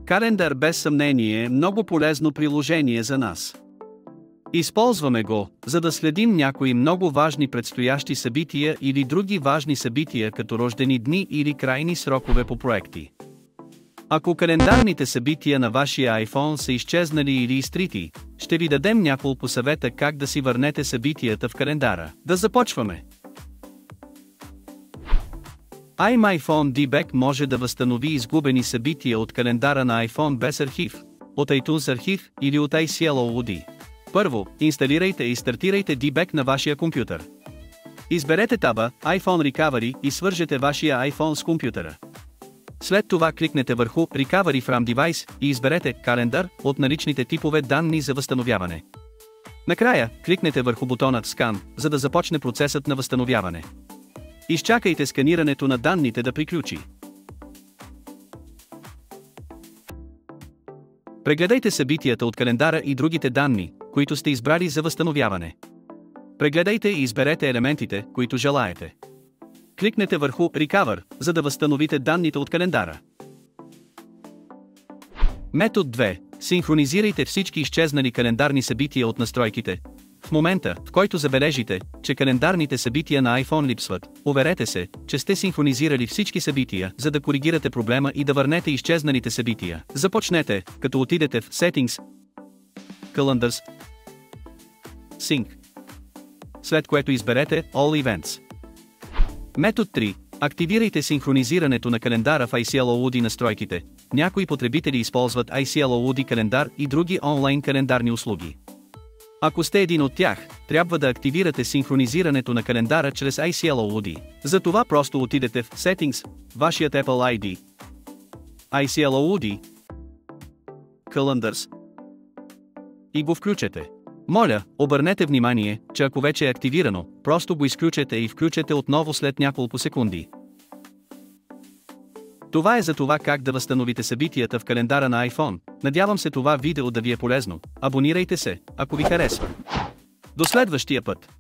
Календар без съмнение е много полезно приложение за нас. Използваме го, за да следим някои много важни предстоящи събития или други важни събития като рождени дни или крайни срокове по проекти. Ако календарните събития на вашия iPhone са изчезнали или изтрити, ще ви дадем няколко съвета как да си върнете събитията в календара. Да започваме! iMyFone DBack може да възстанови изгубени събития от календара на iPhone без архив, от iTunes архив или от iCloud. Първо, инсталирайте и стартирайте DBack на вашия компютър. Изберете таба iPhone Recovery и свържете вашия iPhone с компютъра. След това кликнете върху Recovery from Device и изберете Календар от наличните типове данни за възстановяване. Накрая, кликнете върху бутона Scan, за да започне процесът на възстановяване. Изчакайте сканирането на данните да приключи. Прегледайте събитията от календара и другите данни, които сте избрали за възстановяване. Прегледайте и изберете елементите, които желаете. Кликнете върху Recover, за да възстановите данните от календара. Метод 2. Синхронизирайте всички изчезнали календарни събития от настройките. В момента, в който забележите, че календарните събития на iPhone липсват, уверете се, че сте синхронизирали всички събития, за да коригирате проблема и да върнете изчезналите събития. Започнете, като отидете в Settings, Calendars, Sync, след което изберете All Events. Метод 3. Активирайте синхронизирането на календара в iCloud настройките. Някои потребители използват iCloud календар и други онлайн календарни услуги. Ако сте един от тях, трябва да активирате синхронизирането на календара чрез iCloud. Затова просто отидете в Settings, вашият Apple ID, iCloud, Calendars и го включете. Моля, обърнете внимание, че ако вече е активирано, просто го изключете и включете отново след няколко секунди. Това е за това как да възстановите събитията в календара на iPhone. Надявам се това видео да ви е полезно. Абонирайте се, ако ви харесва. До следващия път!